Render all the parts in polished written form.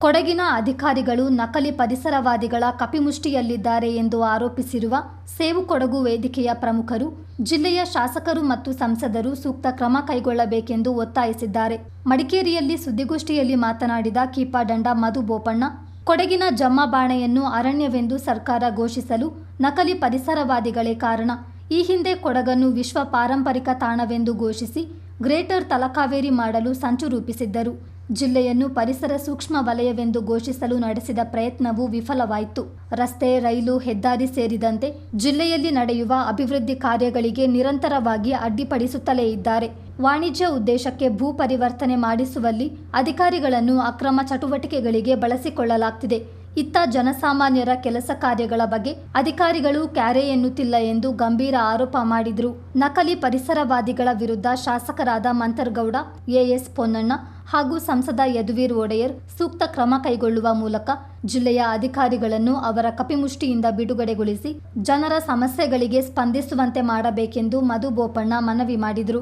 ಕೊಡಗಿನ ಅಧಿಕಾರಿಗಳು ನಕಲಿ ಪರಿಸರವಾದಿಗಳ ಕಪಿಮುಷ್ಟಿಯಲ್ಲಿದ್ದಾರೆ ಎಂದು ಆರೋಪಿಸಿರುವ ಸೇವು ಕೊಡಗು ವೇದಿಕೆಯ ಪ್ರಮುಖರು ಜಿಲ್ಲೆಯ ಶಾಸಕರು ಮತ್ತು ಸಂಸದರು ಸೂಕ್ತ ಕ್ರಮ ಕೈಗೊಳ್ಳಬೇಕೆಂದು ಒತ್ತಾಯಿಸಿದ್ದಾರೆ. ಮಡಿಕೇರಿಯಲ್ಲಿ ಸುದ್ದಿಗೋಷ್ಠಿಯಲ್ಲಿ ಮಾತನಾಡಿದ ಕೀಪಾದಂಡ ಮಧು ಬೋಪಣ್ಣ, ಕೊಡಗಿನ ಜಮ್ಮಬಾಣೆಯನ್ನು ಅರಣ್ಯವೆಂದು ಸರ್ಕಾರ ಘೋಷಿಸಲು ನಕಲಿ ಪರಿಸರವಾದಿಗಳೇ ಕಾರಣ. ಈ ಹಿಂದೆ ಕೊಡಗನ್ನು ವಿಶ್ವ ಪಾರಂಪರಿಕ ತಾಣವೆಂದು ಘೋಷಿಸಿ ಗ್ರೇಟರ್ ತಲಕಾವೇರಿ ಮಾಡಲು ಸಂಚು ರೂಪಿಸಿದ್ದರು. ಜಿಲ್ಲೆಯನ್ನು ಪರಿಸರ ಸೂಕ್ಷ್ಮ ವಲಯವೆಂದು ಘೋಷಿಸಲು ನಡೆಸಿದ ಪ್ರಯತ್ನವು ವಿಫಲವಾಯಿತು. ರಸ್ತೆ, ರೈಲು, ಹೆದ್ದಾರಿ ಸೇರಿದಂತೆ ಜಿಲ್ಲೆಯಲ್ಲಿ ನಡೆಯುವ ಅಭಿವೃದ್ಧಿ ಕಾರ್ಯಗಳಿಗೆ ನಿರಂತರವಾಗಿ ಅಡ್ಡಿಪಡಿಸುತ್ತಲೇ ಇದ್ದಾರೆ. ವಾಣಿಜ್ಯ ಉದ್ದೇಶಕ್ಕೆ ಭೂ ಪರಿವರ್ತನೆ ಮಾಡಿಸುವಲ್ಲಿ ಅಧಿಕಾರಿಗಳನ್ನು ಅಕ್ರಮ ಚಟುವಟಿಕೆಗಳಿಗೆ ಬಳಸಿಕೊಳ್ಳಲಾಗ್ತಿದೆ. ಇತ್ತ ಜನಸಾಮಾನ್ಯರ ಕೆಲಸ ಕಾರ್ಯಗಳ ಬಗ್ಗೆ ಅಧಿಕಾರಿಗಳು ಕ್ಯಾರೆ ಎನ್ನುತ್ತಿಲ್ಲ ಎಂದು ಗಂಭೀರ ಆರೋಪ ಮಾಡಿದರು. ನಕಲಿ ಪರಿಸರವಾದಿಗಳ ವಿರುದ್ಧ ಶಾಸಕರಾದ ಮಂಥರ್ಗೌಡ, ಎಎಸ್ ಪೊನ್ನಣ್ಣ ಹಾಗೂ ಸಂಸದ ಯದುವೀರ್ ಒಡೆಯರ್ ಸೂಕ್ತ ಕ್ರಮ ಕೈಗೊಳ್ಳುವ ಮೂಲಕ ಜಿಲ್ಲೆಯ ಅಧಿಕಾರಿಗಳನ್ನು ಅವರ ಕಪಿಮುಷ್ಟಿಯಿಂದ ಬಿಡುಗಡೆಗೊಳಿಸಿ ಜನರ ಸಮಸ್ಯೆಗಳಿಗೆ ಸ್ಪಂದಿಸುವಂತೆ ಮಾಡಬೇಕೆಂದು ಮಧು ಬೋಪಣ್ಣ ಮನವಿ ಮಾಡಿದರು.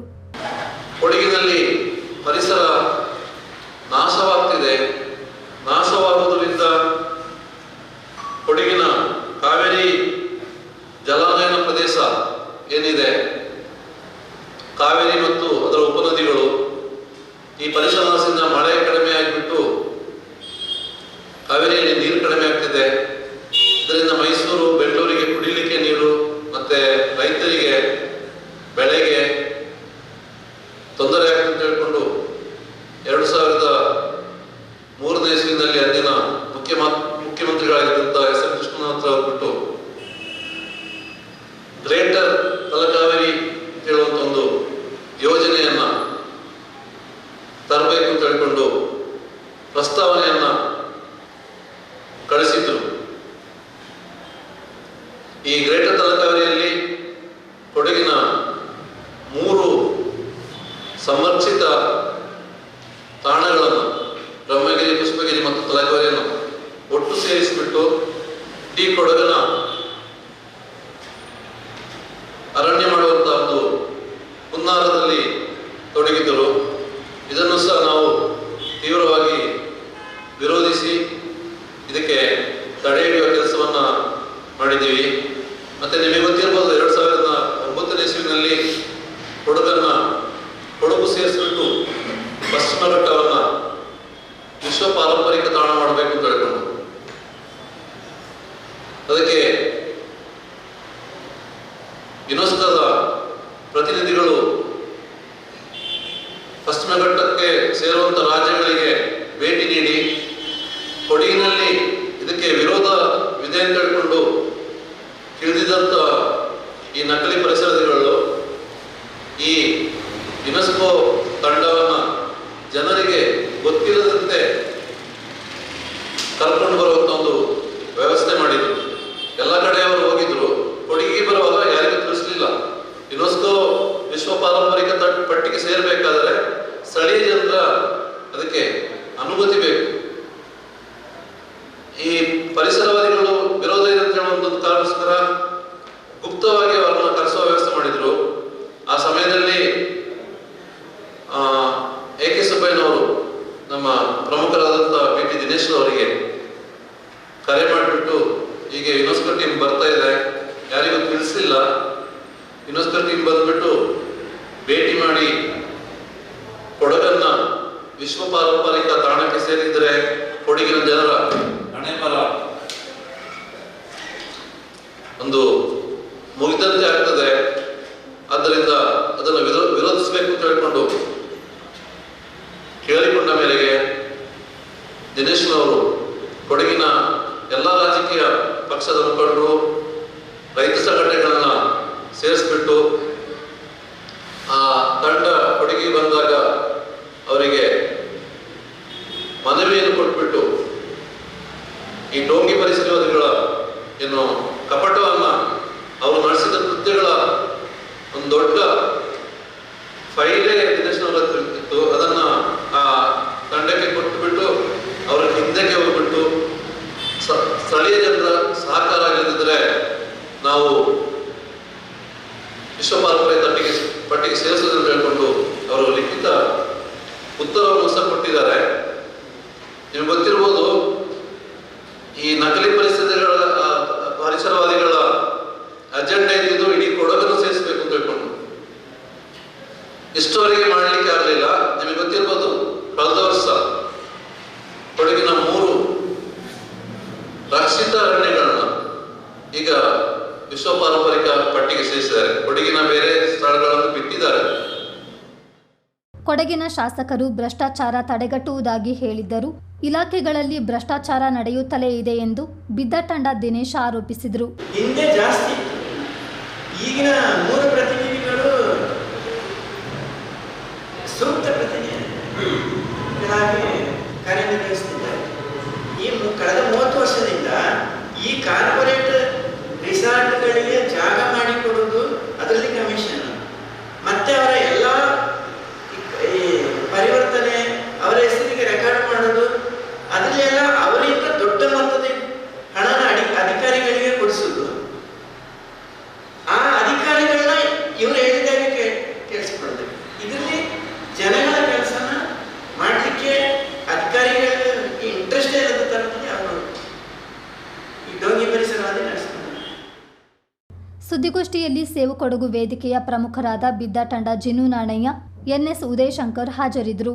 ಕೊಡಗಿನಲ್ಲಿ ಪರಿಸರ ನಾಶವಾಗ್ತಿದೆ. ನಾಶವಾಗುವುದರಿಂದ ಕೊಡಗಿನ ಕಾವೇರಿ ಜಲಾನಯನ ಪ್ರದೇಶ ಏನಿದೆ, ಕಾವೇರಿ ಮತ್ತು ಅದರ ಉಪನದಿಗಳು, ಈ ಪರಿಸರ ನಾಶದಿಂದ ಮಳೆ ಕಡಿಮೆ ಆಗಿಬಿಟ್ಟು ಕಾವೇರಿಯಲ್ಲಿ ನೀರು ಕಡಿಮೆ ಆಗ್ತಿದೆ. ಇದರಿಂದ ಮೈಸೂರು, ಬೆಂಗಳೂರಿಗೆ ಕುಡಿಲಿಕ್ಕೆ ನೀರು ಮತ್ತೆ ರೈತರಿಗೆ ಬೆಳೆಗೆ ತೊಂದರೆ ಆಗ್ತದೆ ಅಂತ ಹೇಳ್ಕೊಂಡು 2003ನೇ ಇಸ್ವಿನಲ್ಲಿ ಅಂದಿನ ಮುಖ್ಯಮಂತ್ರಿಗಳಾಗಿದ್ದಂಥ ಎಸ್ ಎಂ ಕೃಷ್ಣನಾಥ್ ಅವರು ಬಿಟ್ಟು ಗ್ರೇಟರ್ ತಲಕಾವೇರಿ ಹೇಳುವಂತ ಒಂದು ಯೋಜನೆಯನ್ನ ತರಬೇಕು ಅಂತ ಹೇಳ್ಕೊಂಡು ಪ್ರಸ್ತಾವನೆಯನ್ನ ಕಳಿಸಿದ್ರು. ಈ ಗ್ರೇಟರ್ ತಲಕಾವೇರಿಯಲ್ಲಿ ಕೊಡಗಿನ 3 ಸಂರಕ್ಷಿತ ತಾಣಗಳನ್ನು, ಬ್ರಹ್ಮಗಿರಿ, ಪುಷ್ಪಗಿರಿ ಮತ್ತು ತಲಕಾವೇರಿಯನ್ನು ಒಟ್ಟು ಸೇರಿಸಿಬಿಟ್ಟು ಈ ಕೊಡಗನ ಅರಣ್ಯ ಮಾಡುವಂತಹ ಒಂದು ಹುನ್ನಾರದಲ್ಲಿ ತೊಡಗಿದ್ದರು. ಇದನ್ನು ಸಹ ನಾವು ತೀವ್ರವಾಗಿ ವಿರೋಧಿಸಿ ಇದಕ್ಕೆ ತಡೆ ಹಿಡಿಯುವ ಕೆಲಸವನ್ನ ಮಾಡಿದ್ದೀವಿ. ಮತ್ತೆ ನಿಮಗೆ ಗೊತ್ತಿರಬಹುದು, 2009ನೇ ಇಸ್ವಿನಲ್ಲಿ ಕೊಡಗು ಸೇರಿಸಿಬಿಟ್ಟು ಪಶ್ಚಿಮ ಘಟ್ಟವನ್ನ ವಿಶ್ವ ಪಾರಂಪರಿಕ ತಾಣ ಮಾಡಬೇಕು ಅಂತ ಹೇಳ್ಕೊಂಡು ಅದಕ್ಕೆ ಯುನೆಸ್ಕೋದ ಪ್ರತಿನಿಧಿಗಳು ಪಶ್ಚಿಮ ಘಟ್ಟಕ್ಕೆ ಸೇರುವಂತ ರಾಜ್ಯಗಳಿಗೆ ಭೇಟಿ ನೀಡಿ ಕೊಡಗಿನಲ್ಲಿ ಇದಕ್ಕೆ ವಿರೋಧವಿದೆ ಅಂತ ಹೇಳ್ಕೊಂಡು ತಿಳಿದಿದ್ದಂತ ಈ ನಕಲಿ ಪರಿಸರಗಳು ಈ ಯುನೆಸ್ಕೋ ತಂಡವನ್ನ ಜನರಿಗೆ ಗೊತ್ತಿಲ್ಲದಂತೆ ಕರ್ಕೊಂಡು ಬರುವಂತ ಒಂದು ವ್ಯವಸ್ಥೆ ಮಾಡಿದ್ರು. ಎಲ್ಲ ಕಡೆ ಅವರು ಹೋಗಿದ್ರು, ಕೊಡಗಿಗೆ ಬರುವಾಗ ಯಾರಿಗೂ ತಿಳಿಸಲಿಲ್ಲ. ಯುನೆಸ್ಕೋ ವಿಶ್ವ ಪಾರಂಪರಿಕ ಪಟ್ಟಿಗೆ ಸೇರ್ಬೇಕಾದ್ರೆ ಸ್ಥಳೀಯ ಜನರ ಅದಕ್ಕೆ ಅನುಮತಿ ಬೇಕು. ಈ ಪರಿಸರವಾದಿಗಳು ವಿರೋಧ ಇದೆ ಅಂತ ಹೇಳುವ ಒಂದು ಕಾರಣಕ್ಕೋಸ್ಕರ ಗುಪ್ತವಾಗಿ ಅವರನ್ನ ಕರೆಸುವ ವ್ಯವಸ್ಥೆ ಮಾಡಿದ್ರು. ಆ ಸಮಯದಲ್ಲಿ ಎ.ಕೆ. ಸುಬ್ಬಯ್ಯನವರು ನಮ್ಮ ಪ್ರಮುಖರಾದಂಥ ಪಿ.ಟಿ. ದಿನೇಶ್ ಅವರಿಗೆ ಕರೆ ಮಾಡಿಬಿಟ್ಟು, ಹೀಗೆ ಯುನೆಸ್ಕೋ ಟೀಮ್ ಬರ್ತಾ ಇದೆ, ಯಾರಿಗೂ ತಿಳಿಸಿಲ್ಲ, ಯುನೆಸ್ಕೋ ಟೀಮ್ ಬಂದ್ಬಿಟ್ಟು ಭೇಟಿ ಮಾಡಿ ಕೊಡಗನ್ನ ವಿಶ್ವ ಪಾರಂಪರಿಕ ತಾಣಕ್ಕೆ ಸೇರಿದ್ರೆ ಕೊಡಗಿನ ಜನರ ಹಣೆಬರ ಒಂದು ಮುಗಿದಂತೆ ಆಗ್ತದೆ, ಆದ್ದರಿಂದ ಅದನ್ನು ವಿರೋಧಿಸಬೇಕು ಅಂತ ಹೇಳ್ಕೊಂಡು ಕೇಳಿಕೊಂಡ ಮೇರೆಗೆ ದಿನೇಶ್ನವರು ಕೊಡಗಿನ ಎಲ್ಲ ರಾಜಕೀಯ ಪಕ್ಷದ ಮುಖಂಡರು, ರೈತ ಸಂಘಟನೆಗಳನ್ನ ಸೇರಿಸ್ಬಿಟ್ಟು ಆ ತಂಡ ಕೊಡಗಿಗೆ ಬಂದಾಗ ಅವರಿಗೆ ಮನವಿಯನ್ನು ಕೊಟ್ಬಿಟ್ಟು ಈ ಡೋಂಗಿ ಪರಿಸರವಾದಿಗಳ ಏನು ಕಪಟವನ್ನ ಅವರು ನಡೆಸಿದ ಕೃತ್ಯಗಳ ಒಂದು ದೊಡ್ಡ ಫೈಲೇ ದಿನೇಶ್ನವರ ಇತ್ತು. ಅದನ್ನ ಆ ತಂಡಕ್ಕೆ ಕೊಟ್ಟುಬಿಟ್ಟು ಅವರ ಹಿಂದಕ್ಕೆ ಹೋಗ್ಬಿಟ್ಟು ಸ್ಥಳೀಯ ಜನರ ಸಹಕಾರ ಇಲ್ಲದಿದ್ರೆ ನಾವು ವಿಶ್ವ ಪಾರಂಪರಿಕ ಪಟ್ಟಿಗೆ ಸೇರಿಸೋದನ್ನು ಹೇಳ್ಕೊಂಡು ಅವರು ಲಿಖಿತ ಉತ್ತರವನ್ನು ಸಹ ಕೊಟ್ಟಿದ್ದಾರೆ. ನಿಮ್ಗೆ ಗೊತ್ತಿರ್ಬೋದು, ಕೊಡಗಿನ ಶಾಸಕರು ಭ್ರಷ್ಟಾಚಾರ ತಡೆಗಟ್ಟುವುದಾಗಿ ಹೇಳಿದ್ದರು. ಇಲಾಖೆಗಳಲ್ಲಿ ಭ್ರಷ್ಟಾಚಾರ ನಡೆಯುತ್ತಲೇ ಇದೆ ಎಂದು ಬಿದ್ದಟಂಡ ದಿನೇಶ್ ಆರೋಪಿಸಿದರು. ಹಿಂದೆ ಜಾಸ್ತಿ, ಈಗಿನ 3 ಪ್ರತಿನಿಧಿಗಳು ಸೂಕ್ತ ಪ್ರತಿನಿಧಿಗಳಾಗಿ ಕಾರ್ಯನಿರ್ವಹಿಸುತ್ತಿದ್ದಾರೆ. ಈ ಕಳೆದ 30 ವರ್ಷದಿಂದ ಈ ಕಾರ್ಪೊರೇಟ್ ರಿಸಾರ್ಟ್ಗಳಿಗೆ ಜಾಗ ಮಾಡಿಕೊಡುವುದು, ಅದರಲ್ಲಿ ಕಮಿಷನ್, ಮತ್ತೆ ಅವರ ಎಲ್ಲ ಪರಿವರ್ತನೆ, ಅವರ ಹೆಸರಿಗೆ ರೆಕಾರ್ಡ್ ಮಾಡೋದು, ಅದರಲ್ಲೆಲ್ಲ ಅವರಿಂದ ದೊಡ್ಡ ಮೊತ್ತದ ಹಣನ ಅಧಿಕಾರಿಗಳಿಗೆ ಕೊಡಿಸುವುದು. ಆ ಅಧಿಕಾರಿಗಳನ್ನ ಇವರು ಹೇಳಿದಾಗೆ ಕೇಳಿಸ್ಕೊಳ್ಬೇಕು. ಇದರಲ್ಲಿ ಜನಗಳ ಕೆಲಸನ ಮಾಡಲಿಕ್ಕೆ ಅಧಿಕಾರಿಗಳಿಗೆ ಇಂಟ್ರೆಸ್ಟ್ ಇರೋದ ತರದಲ್ಲಿ ಅವರು ಈ ಡೋಂಗಿ ಪರಿಸರವಾದಿ ನಡೆಸ್ತಾರೆ. ಸುದ್ದಿಗೋಷ್ಠಿಯಲ್ಲಿ ಸೇವು ಕೊಡಗು ವೇದಿಕೆಯ ಪ್ರಮುಖರಾದ ಬಿದ್ದಟಂಡ ಜಿನು ನಾಣಯ್ಯ, ಎನ್ಎಸ್ ಉದಯಶಂಕರ್ ಹಾಜರಿದ್ದರು.